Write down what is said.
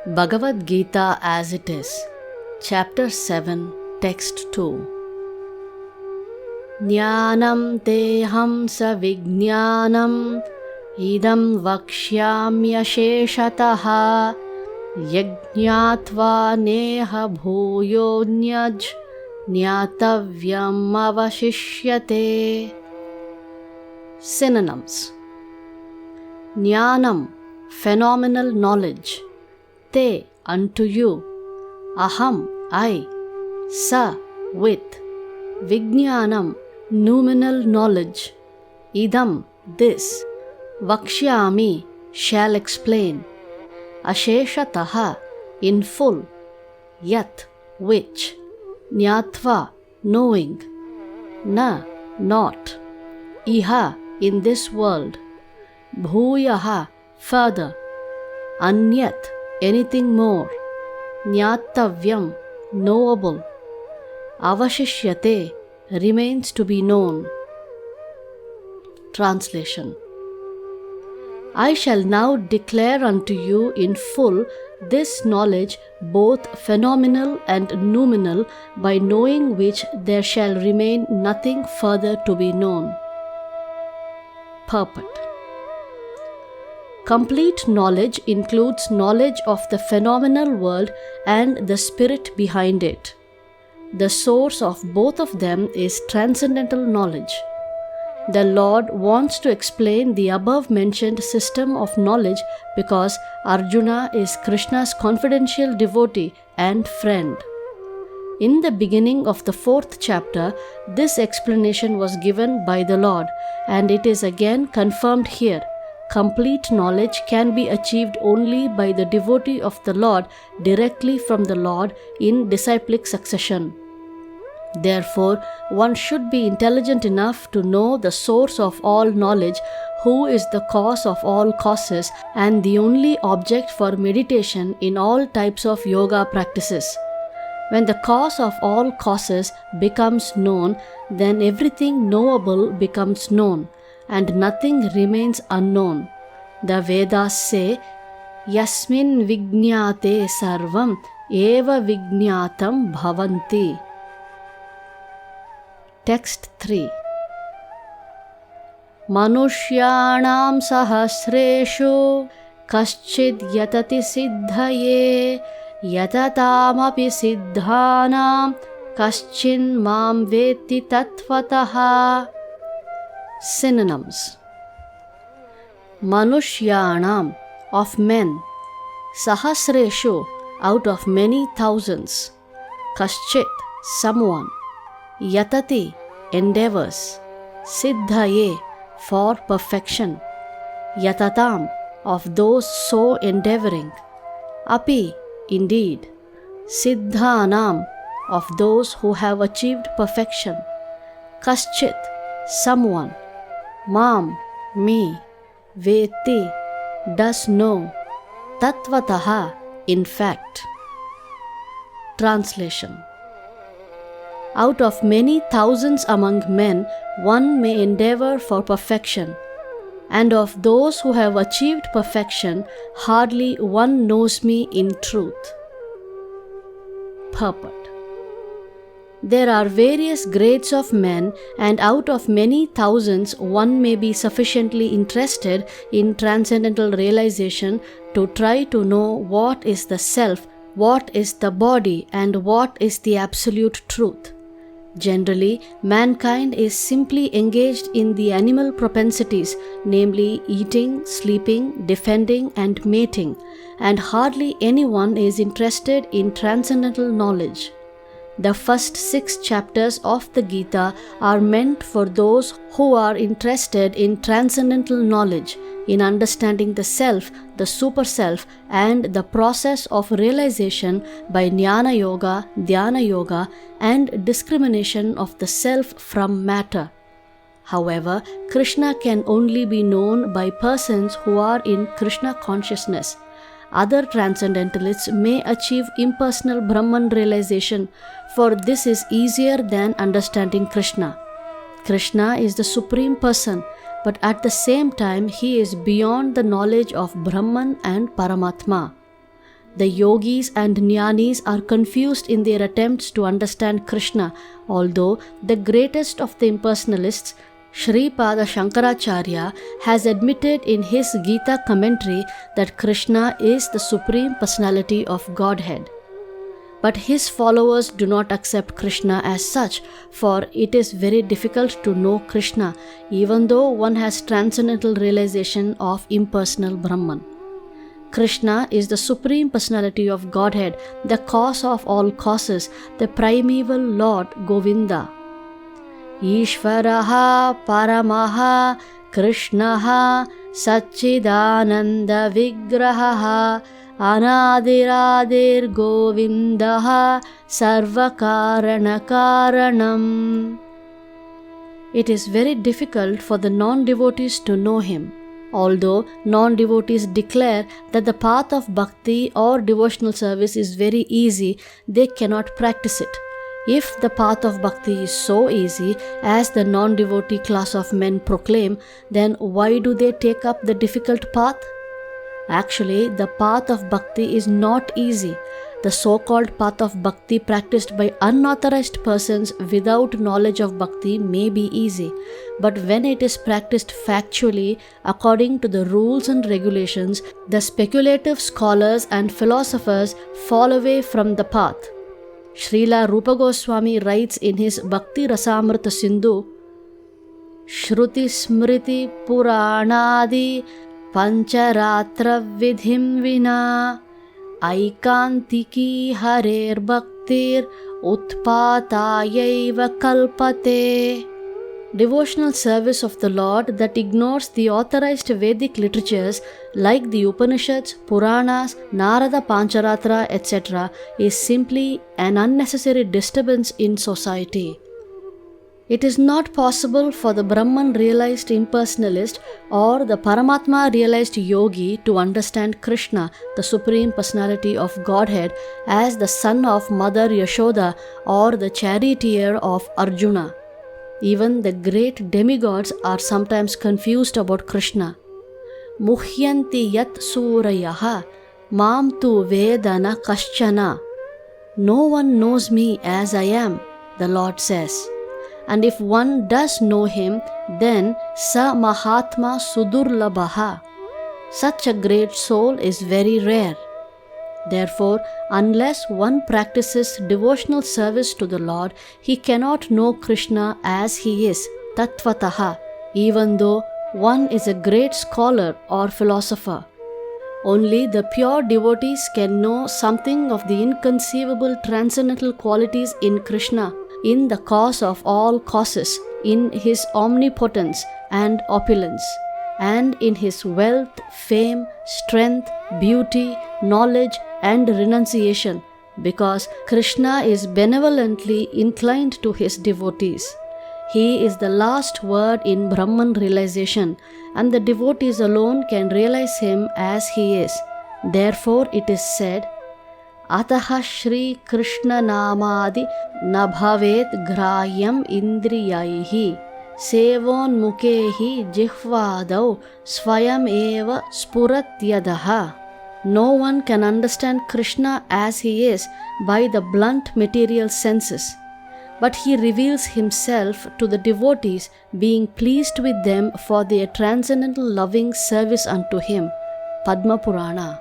Bhagavad Gita as it is, Chapter 7, Text 2. Jnanam teham sa vijnanam idam vakshyamyasheshataha yajñātvā neha bhūyonyaj jñātavyam avashishyate. Synonyms: Jnanam, phenomenal knowledge. Te, unto you. Aham, I. Sa, with. Vijnanam, noumenal knowledge. Idam, this. Vakshyami, shall explain. Asheshataha, in full. Yat, which. Jnātva, knowing. Na, not. Iha, in this world. Bhūyaha, further. Anyat, anything more. Jñātavyam, knowable. Avashishyate, remains to be known. Translation: I shall now declare unto you in full this knowledge, both phenomenal and noumenal, by knowing which there shall remain nothing further to be known. Purport: Complete knowledge includes knowledge of the phenomenal world and the spirit behind it. The source of both of them is transcendental knowledge. The Lord wants to explain the above-mentioned system of knowledge because Arjuna is Krishna's confidential devotee and friend. In the beginning of the 4th chapter, this explanation was given by the Lord, and it is again confirmed here. Complete knowledge can be achieved only by the devotee of the Lord directly from the Lord in disciplic succession. Therefore, one should be intelligent enough to know the source of all knowledge, who is the cause of all causes and the only object for meditation in all types of yoga practices. When the cause of all causes becomes known, then everything knowable becomes known, and nothing remains unknown. The Vedas say, Yasmin vijñāte sarvam eva vijñātam bhavanti. Text 3. Manushyanam sahasreshu kaschid yatati siddhaye yatataamapi siddhanam kaschin mam veti tatvataha. Synonyms: Manushyanam, of men. Sahasreshu, out of many thousands. Kaschit, someone. Yatati, endeavors. Siddhaye, for perfection. Yatatam, of those so endeavoring. Api, indeed. Siddhanam, of those who have achieved perfection. Kaschit, someone. Mam, me. Veti, does know. Tatvataha, in fact. Translation: Out of many thousands among men, one may endeavor for perfection, and of those who have achieved perfection, hardly one knows me in truth. Purport: There are various grades of men, and out of many thousands, one may be sufficiently interested in transcendental realization to try to know what is the self, what is the body, and what is the absolute truth. Generally, mankind is simply engaged in the animal propensities, namely eating, sleeping, defending, and mating, and hardly anyone is interested in transcendental knowledge. The first 6 chapters of the Gita are meant for those who are interested in transcendental knowledge, in understanding the self, the super self, and the process of realization by Jnana Yoga, Dhyana Yoga, and discrimination of the self from matter. However, Krishna can only be known by persons who are in Krishna consciousness. Other transcendentalists may achieve impersonal Brahman realization, for this is easier than understanding Krishna. Krishna is the Supreme Person, but at the same time He is beyond the knowledge of Brahman and Paramatma. The yogis and jnanis are confused in their attempts to understand Krishna, although the greatest of the impersonalists, Sripada Shankaracharya, has admitted in his Gita commentary that Krishna is the Supreme Personality of Godhead. But his followers do not accept Krishna as such, for it is very difficult to know Krishna, even though one has transcendental realization of impersonal Brahman. Krishna is the Supreme Personality of Godhead, the cause of all causes, the primeval Lord Govinda. Ishvaraha Paramaha Krishnaha Satchidananda Vigraha Anadiradir Govindaha Sarvakarana Karanam. It is very difficult for the non-devotees to know him. Although non-devotees declare that the path of bhakti or devotional service is very easy, they cannot practice it. If the path of bhakti is so easy as the non-devotee class of men proclaim, then why do they take up the difficult path? Actually, the path of bhakti is not easy. The so-called path of bhakti practiced by unauthorized persons without knowledge of bhakti may be easy, but when it is practiced factually according to the rules and regulations, the speculative scholars and philosophers fall away from the path. Srila Rupa Goswami writes in his Bhakti Rasamrita Sindhu, Shruti Smriti Puranadi Pancharatra Vidhim Vina Aikantiki Harer Bhaktir Utpatayaiva Kalpate. Devotional service of the Lord that ignores the authorized Vedic literatures like the Upanishads, Puranas, Narada Pancharatra, etc. is simply an unnecessary disturbance in society. It is not possible for the Brahman realized impersonalist or the Paramatma realized yogi to understand Krishna, the Supreme Personality of Godhead, as the son of Mother Yashoda or the charioteer of Arjuna. Even the great demigods are sometimes confused about Krishna. Muhyanti yat surayaha mam tu vedana kaschana. No one knows me as I am, the Lord says. And if one does know him, then sa mahatma sudurlabhaha. Such a great soul is very rare. Therefore, unless one practices devotional service to the Lord, he cannot know Krishna as he is, tattvataha, even though one is a great scholar or philosopher. Only the pure devotees can know something of the inconceivable transcendental qualities in Krishna, in the cause of all causes, in his omnipotence and opulence, and in his wealth, fame, strength, beauty, knowledge, and renunciation, because Krishna is benevolently inclined to his devotees. He is the last word in Brahman realization, and the devotees alone can realize him as he is. Therefore it is said, Ataha Shri Krishna Namadi Nabhavet Grayam Indriyaihi Sevon Mukehi Jihvadau Swayam Eva Spuratyadaha. No one can understand Krishna as he is by the blunt material senses, but he reveals himself to the devotees, being pleased with them for their transcendental loving service unto him. Padma Purana.